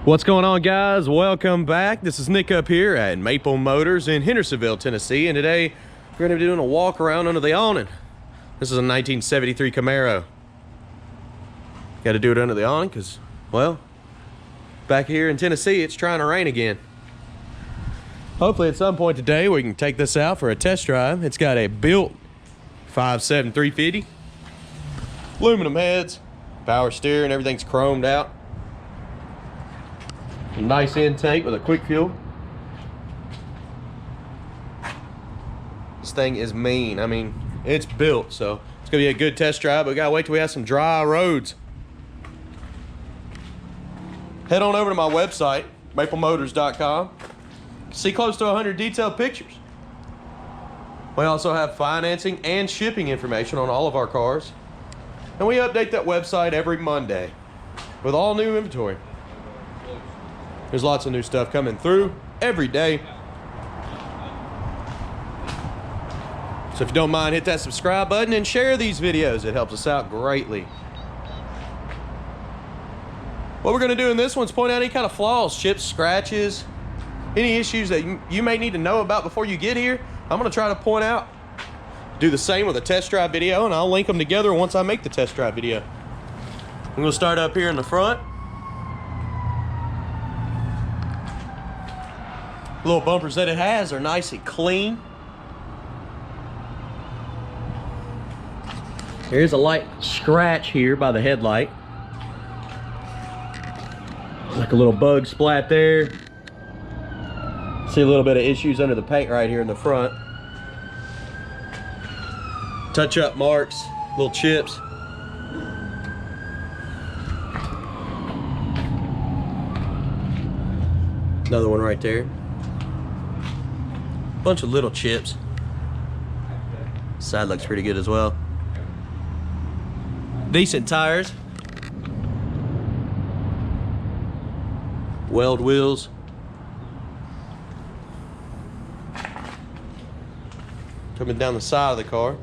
What's going on, guys? Welcome back. This is Nick up here at Maple Motors in Hendersonville, Tennessee, and today we're going to be doing a walk around under the awning. This is a 1973 Camaro. Got to do it under the awning because, well, back here in Tennessee it's trying to rain again. Hopefully at some point today we can take this out for a test drive. It's got a built 5.7 350, aluminum heads, power steering, everything's chromed out. Nice intake with a quick fuel. This thing is mean. I mean, it's built, so it's gonna be a good test drive, but we gotta wait till we have some dry roads. Head on over to my website, maplemotors.com. See close to 100 detailed pictures. We also have financing and shipping information on all of our cars. And we update that website every Monday with all new inventory. There's lots of new stuff coming through every day. So if you don't mind, hit that subscribe button and share these videos. It helps us out greatly. What we're gonna do in this one is point out any kind of flaws, chips, scratches, any issues that you may need to know about before you get here. I'm gonna try to point out. Do the same with a test drive video, and I'll link them together once I make the test drive video. I'm gonna start up here in the front. Little bumpers that it has are nice and clean. There's a light scratch here by the headlight. Like a little bug splat there. See a little bit of issues under the paint right here in the front. Touch-up marks, little chips. Another one right there. Bunch of little chips. Side looks pretty good as well. Decent tires. Weld wheels. Coming down the side of the car.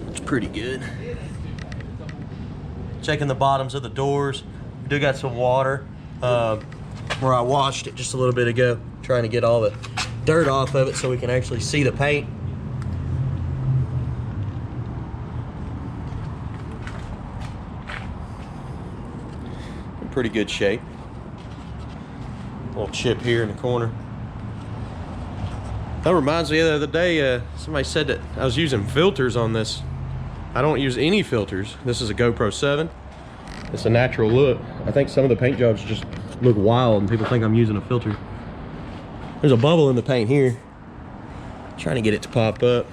It's pretty good. Checking the bottoms of the doors. We do got some water. Where I washed it just a little bit ago, trying to get all the dirt off of it so we can actually see the paint. In pretty good shape. Little chip here in the corner. That reminds me, the other day somebody said that I was using filters on this. I don't use any filters. This is a GoPro 7. It's a natural look. I think some of the paint jobs just look wild and people think I'm using a filter. There's a bubble in the paint here. Trying to get it to pop up.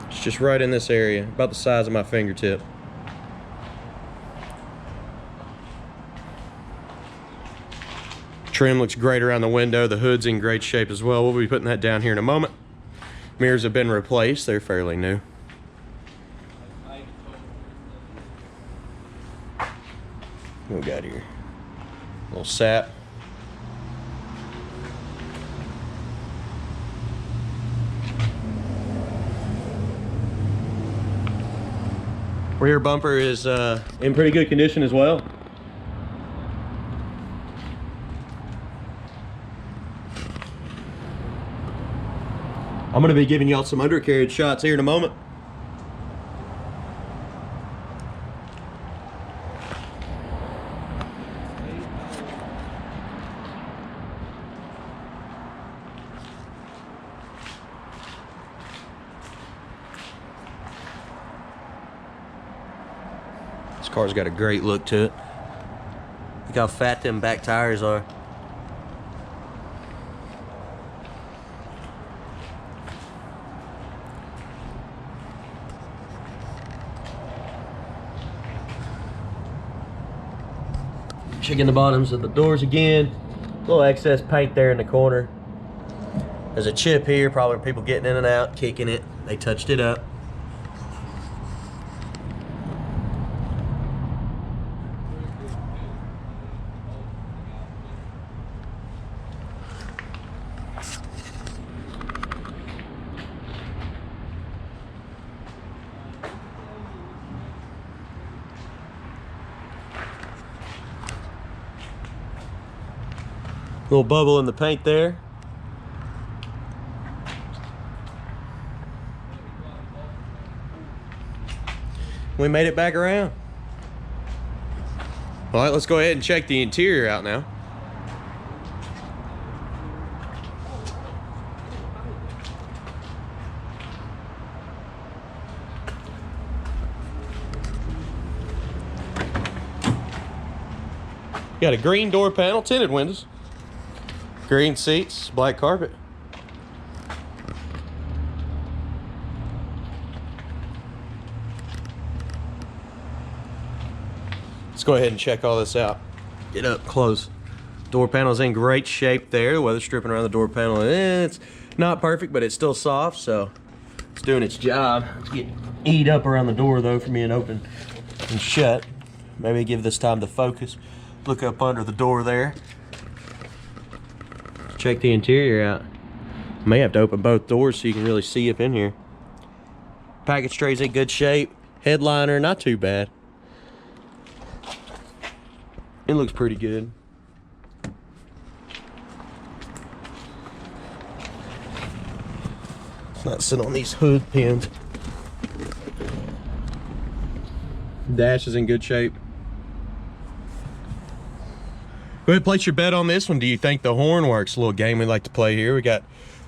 It's just right in this area, about the size of my fingertip. Trim looks great around the window. The hood's in great shape as well. We'll be putting that down here in a moment. Mirrors have been replaced. They're fairly new. What we got here? A little sap. Rear bumper is in pretty good condition as well. I'm going to be giving y'all some undercarriage shots here in a moment. This car's got a great look to it. Look how fat them back tires are. Checking the bottoms of the doors again. A little excess paint there in the corner. There's a chip here, probably people getting in and out, kicking it. They touched it up. Little bubble in the paint there. We made it back around. All right, let's go ahead and check the interior out now. Got a green door panel, tinted windows, green seats, black carpet. Let's go ahead and check all this out. Get up close. Door panel's in great shape there. The weather stripping around the door panel. It's not perfect, but it's still soft, so it's doing its job. It's getting eat up around the door though from being open and shut. Maybe give this time to focus. Look up under the door there. Check the interior out. May have to open both doors so you can really see up in here. Package tray's in good shape. Headliner, not too bad. It looks pretty good. It's not sitting on these hood pins. Dash is in good shape. Go ahead and place your bet on this one. Do you think the horn works? A little game we like to play here. We got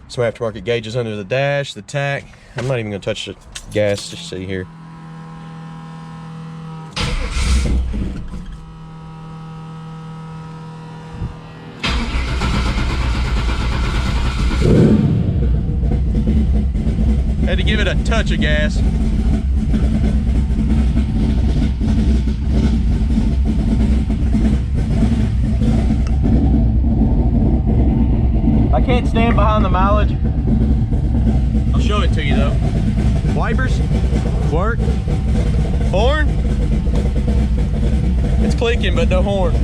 some aftermarket gauges under the dash, the tach. I'm not even gonna touch the gas, just see here. Had to give it a touch of gas. I can't stand behind the mileage. I'll show it to you though. Wipers, work. Horn, it's clicking but no horn.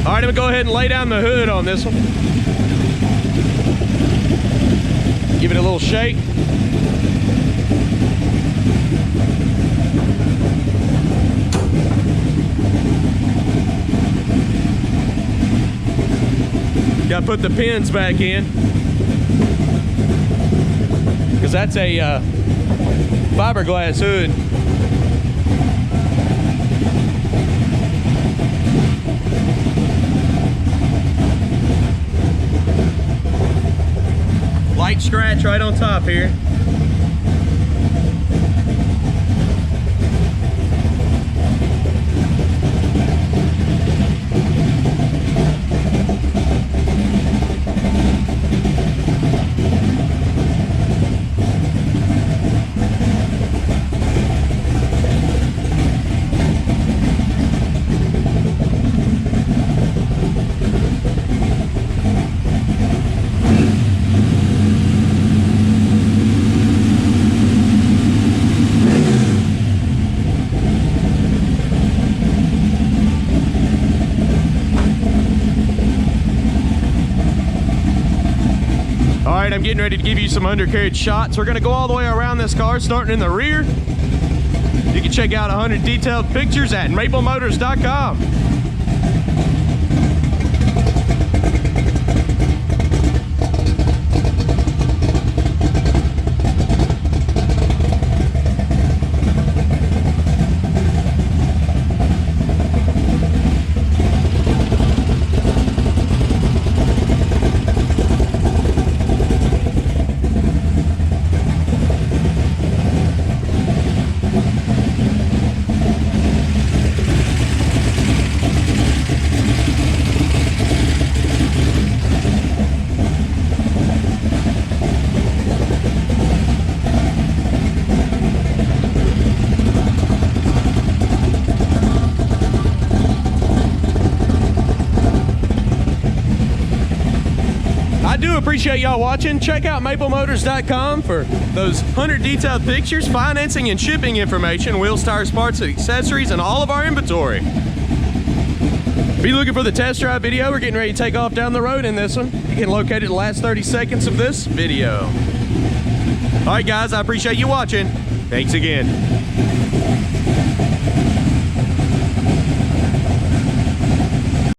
All right, I'm gonna go ahead and lay down the hood on this one. Give it a little shake. Gotta put the pins back in, because that's a fiberglass hood. Light scratch right on top here. I'm getting ready to give you some undercarriage shots. We're gonna go all the way around this car, starting in the rear. You can check out 100 detailed pictures at maplemotors.com. I do appreciate y'all watching. Check out maplemotors.com for those 100 detailed pictures, financing and shipping information, wheels, tires, parts, accessories, and all of our inventory. Be looking for the test drive video. We're getting ready to take off down the road in this one. You can locate it in the last 30 seconds of this video. All right, guys, I appreciate you watching. Thanks again.